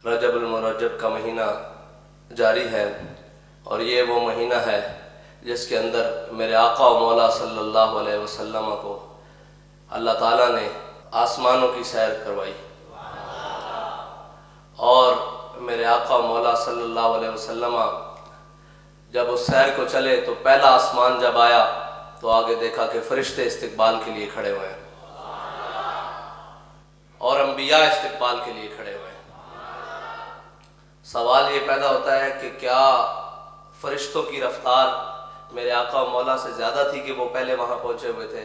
रजब मुरज्जब का महीना जारी है और ये वो महीना है जिसके अंदर मेरे आका और मौला सल्लल्लाहु अलैहि वसल्लम को अल्लाह ताला ने आसमानों की सैर करवाई। और मेरे आका और मौला सल्लल्लाहु अलैहि वसल्लम जब उस सैर को चले तो पहला आसमान जब आया तो आगे देखा कि फरिश्ते इस्तिकबाल के लिए खड़े हुए हैं और अंबिया इस्तिकबाल के लिए खड़े हुए हैं। सवाल ये पैदा होता है कि क्या फरिश्तों की रफ्तार मेरे आका और मौला से ज़्यादा थी कि वो पहले वहाँ पहुँचे हुए थे?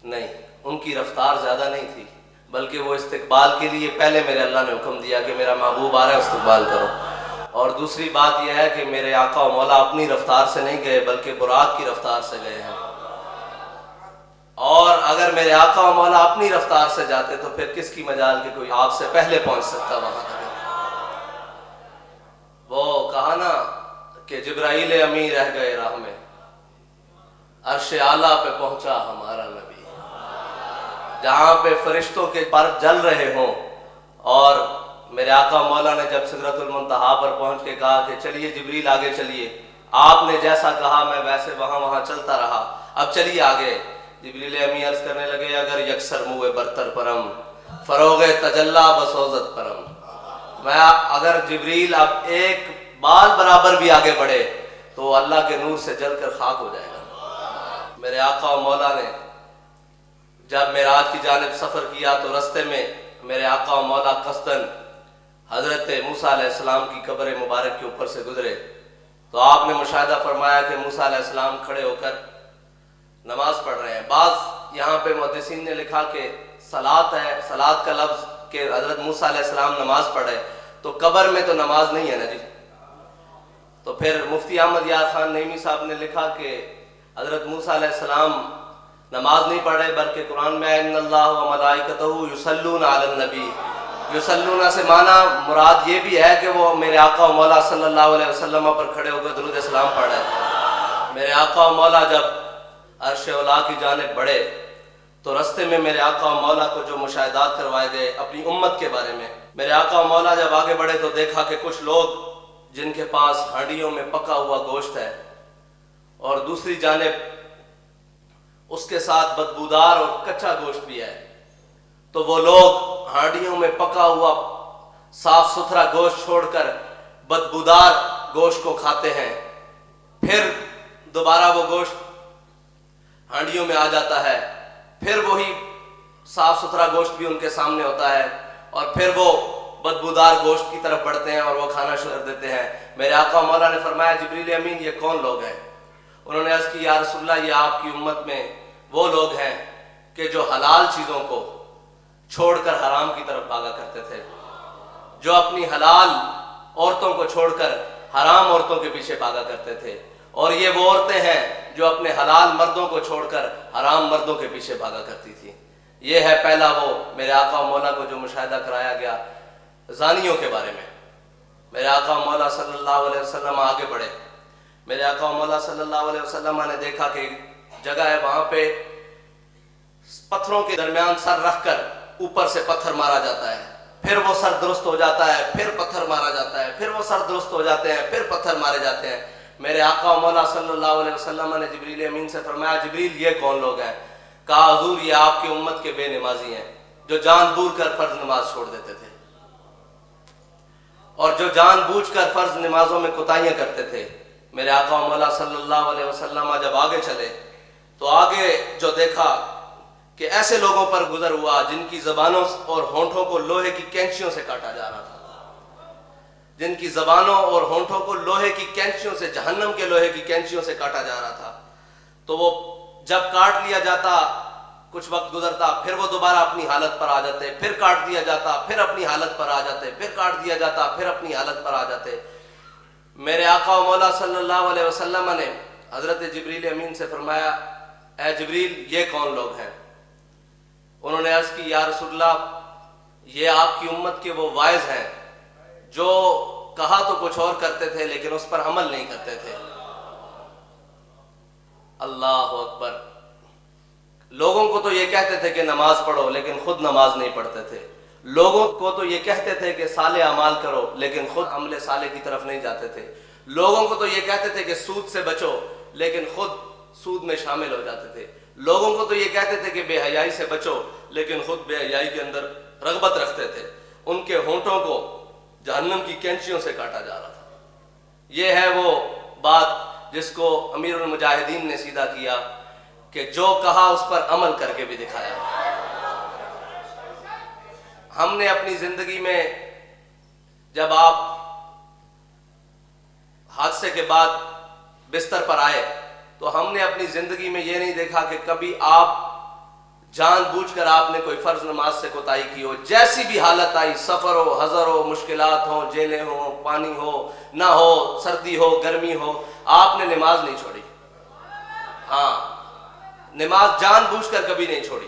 नहीं, उनकी रफ्तार ज़्यादा नहीं थी, बल्कि वो इस्तिकबाल के लिए पहले मेरे अल्लाह ने हुक्म दिया कि मेरा महबूब आ रहा है, इस्तिकबाल करो। और दूसरी बात यह है कि मेरे आका और मौला अपनी रफ्तार से नहीं गए बल्कि बुराक की रफ्तार से गए हैं। और अगर मेरे आका और मौला अपनी रफ्तार से जाते तो फिर किसकी मजाल कि कोई आपसे पहले पहुँच सकता वहाँ तक। वो कहा ना कि जिब्राइल अमी रह गए राह में, अर्श आला पे पहुंचा हमारा नबी। जहां पे फरिश्तों के पर जल रहे हों और मेरे आका मौला ने जब सिदरतुल मुंतहा पर पहुंच के कहा कि चलिए जिब्रील आगे चलिए, आपने जैसा कहा मैं वैसे वहां चलता रहा, अब चलिए आगे। जिब्रील अमी अर्ज करने लगे अगर यकसर मुए बरतर परम फरोगे तजल्ला बसोजत परम। मैं अगर जिब्रील अब एक बाल बराबर भी आगे बढ़े तो अल्लाह के नूर से जलकर खाक हो जाएगा। मेरे आका और मौला ने जब मेराज की जानिब सफ़र किया तो रास्ते में मेरे आका और मौला कसदन हज़रत मूसा अलैहिस्सलाम की कब्र मुबारक के ऊपर से गुजरे तो आपने मुशाहिदा फरमाया कि मूसा अलैहिस्सलाम खड़े होकर नमाज पढ़ रहे हैं। बाज़ यहाँ पे मुहद्दिसीन ने लिखा कि सलात है, सलात का लफ्ज़ कि हज़रत मूसा अलैहिस्सलाम नमाज पढ़े तो कब्र में तो नमाज नहीं है ना जी। तो फिर मुफ्ती अहमद यार खान नईमी साहब ने लिखा कि हज़रत मूसा अलैहिस्सलाम नमाज नहीं पढ़े बल्कि कुरान में इन्नल्लाह व मलाइकतहू युसल्लूना अलन नबी। युसल्लूना से माना मुराद ये भी है कि वो मेरे आका और मौला सल्लल्लाहु अलैहि वसल्लम पर खड़े होकर दुरूद सलाम पढ़े। मेरे आका और मौला जब अर्श औला की जानिब बढ़े तो रास्ते में मेरे आका और मौला को जो मुशाहिदात करवाए गए अपनी उम्मत के बारे में, मेरे आका और मौला जब आगे बढ़े तो देखा कि कुछ लोग जिनके पास हांडियों में पका हुआ गोश्त है और दूसरी जानिब उसके साथ बदबूदार और कच्चा गोश्त भी है, तो वो लोग हांडियों में पका हुआ साफ सुथरा गोश्त छोड़कर बदबूदार गोश्त को खाते हैं। फिर दोबारा वो गोश्त हांडियों में आ जाता है, फिर वही साफ सुथरा गोश्त भी उनके सामने होता है और फिर वो बदबूदार गोश्त की तरफ बढ़ते हैं और वो खाना शुरू कर देते हैं। मेरे आका मौला ने फरमाया जिब्रील अमीन ये कौन लोग हैं? उन्होंने अर्ज़ की या रसूलल्लाह ये आपकी उम्मत में वो लोग हैं कि जो हलाल चीज़ों को छोड़कर हराम की तरफ भागा करते थे, जो अपनी हलाल औरतों को छोड़कर हराम औरतों के पीछे भागा करते थे। और ये वो औरतें हैं जो अपने हलाल मर्दों को छोड़कर हराम मर्दों के पीछे भागा करती थी। ये है पहला वो मेरे आका मौला को जो मुशाहिदा कराया गया ज़ानियों के बारे में। मेरे आका मौला सल्लल्लाहु अलैहि वसल्लम आगे बढ़े। मेरे आका मौला सल्लल्लाहु अलैहि वसल्लम ने देखा कि जगह है वहां पे पत्थरों के दरमियान सर रखकर ऊपर से पत्थर मारा जाता है, फिर वो सर दुरुस्त हो जाता है, फिर पत्थर मारा जाता है, फिर वो सर दुरुस्त हो जाते हैं, फिर पत्थर मारे जाते हैं। मेरे आका मौला सल्लल्लाहु अलैहि वसल्लम ने जिब्रील अमीन से फरमाया जिब्रील ये कौन लोग हैं? कहा हुजूर ये आपकी उम्मत के बेनमाजी हैं जो जानबूझकर फर्ज नमाज छोड़ देते थे और जो जानबूझकर फर्ज नमाजों में कोताहियां करते थे। मेरे आका मौला सल्लल्लाहु अलैहि वसल्लम जब आगे चले तो आगे जो देखा कि ऐसे लोगों पर गुजर हुआ जिनकी जबानों और होंठों को लोहे की कैंचियों से काटा जा रहा था, जिनकी जबानों और होंठों को लोहे की कैंचियों से, जहन्नम के लोहे की कैंचियों से काटा जा रहा था। तो वो जब काट लिया जाता कुछ वक्त गुजरता फिर वो दोबारा अपनी हालत पर आ जाते, फिर काट दिया जाता फिर अपनी हालत पर आ जाते, फिर काट दिया जाता फिर अपनी हालत पर आ जाते। मेरे आका और मौला सल्लल्लाहु अलैहि वसल्लम ने हजरत जिब्रील अमीन से फरमाया ए जिब्रील ये कौन लोग हैं? उन्होंने अर्ज की या रसूलल्लाह ये आपकी उम्मत के वो वाइज हैं जो कहा तो कुछ और करते थे लेकिन उस पर अमल नहीं करते थे। अल्लाह अकबर। लोगों को तो ये कहते थे कि नमाज पढ़ो लेकिन खुद नमाज नहीं पढ़ते थे। لوگوں کو تو یہ کہتے تھے کہ صالح اعمال کرو لیکن خود عمل صالح کی طرف نہیں جاتے تھے. لوگوں کو تو یہ کہتے تھے کہ سود سے بچو لیکن خود سود میں شامل ہو جاتے تھے. لوگوں کو تو یہ کہتے تھے کہ بے حیائی سے بچو لیکن خود بے حیائی کے اندر رغبت رکھتے تھے. ان کے ہونٹوں کو جہنم کی کینچیوں سے کاٹا جا رہا تھا. یہ ہے وہ بات جس کو امیر المجاہدین نے سیدھا کیا کہ جو کہا اس پر عمل کر کے بھی دکھایا. ہم نے اپنی زندگی میں جب آپ حادثے کے بعد بستر پر آئے تو ہم نے اپنی زندگی میں یہ نہیں دیکھا کہ کبھی آپ جان بوجھ کر آپ نے کوئی فرض نماز سے کوتاہی کی ہو. جیسی بھی حالت آئی، سفر ہو، حضر ہو، مشکلات ہوں، جیلیں ہوں، پانی ہو نہ ہو، سردی ہو، گرمی ہو، آپ نے نماز نہیں چھوڑی. ہاں، نماز جان بوجھ کر کبھی نہیں چھوڑی،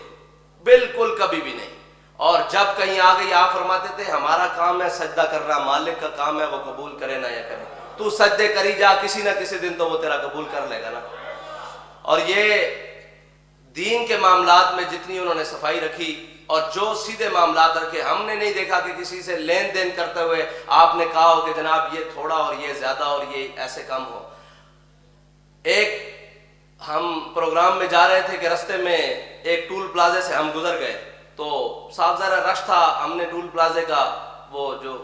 بالکل کبھی بھی نہیں. اور جب کہیں آ گئی آپ فرماتے تھے ہمارا کام ہے سجدہ کرنا، مالک کا کام ہے وہ قبول کرے نہ یا کرے. تو سجدے کری جا، کسی نہ کسی دن تو وہ تیرا قبول کر لے گا نا. اور یہ دین کے معاملات میں جتنی انہوں نے صفائی رکھی اور جو سیدھے معاملات رکھے، ہم نے نہیں دیکھا کہ کسی سے لین دین کرتے ہوئے آپ نے کہا ہو کہ جناب یہ تھوڑا اور یہ زیادہ اور یہ ایسے کم ہو. ایک ہم پروگرام میں جا رہے تھے کہ رستے میں ایک ٹول پلازے سے ہم گزر گئے تو صاحب ذرا رش تھا. ہم نے ٹول پلازے کا وہ جو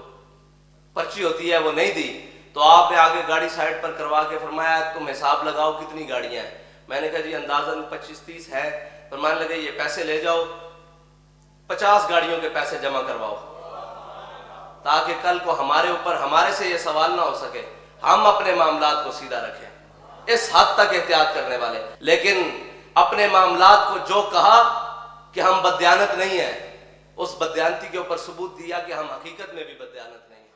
پرچی ہوتی ہے وہ نہیں دی تو آپ نے آگے گاڑی سائڈ پر کروا کے فرمایا تم حساب لگاؤ کتنی گاڑیاں ہیں. میں نے کہا جی اندازاً 25-30 ہے. فرمانے لگے یہ پیسے لے جاؤ 50 گاڑیوں کے پیسے جمع کرواؤ تاکہ کل کو ہمارے اوپر ہمارے سے یہ سوال نہ ہو سکے. ہم اپنے معاملات کو سیدھا رکھیں، اس حد تک احتیاط کرنے والے. لیکن اپنے معاملات کو جو کہا کہ ہم بددیانت نہیں ہیں، اس بددیانتی کے اوپر ثبوت دیا کہ ہم حقیقت میں بھی بددیانت نہیں ہیں.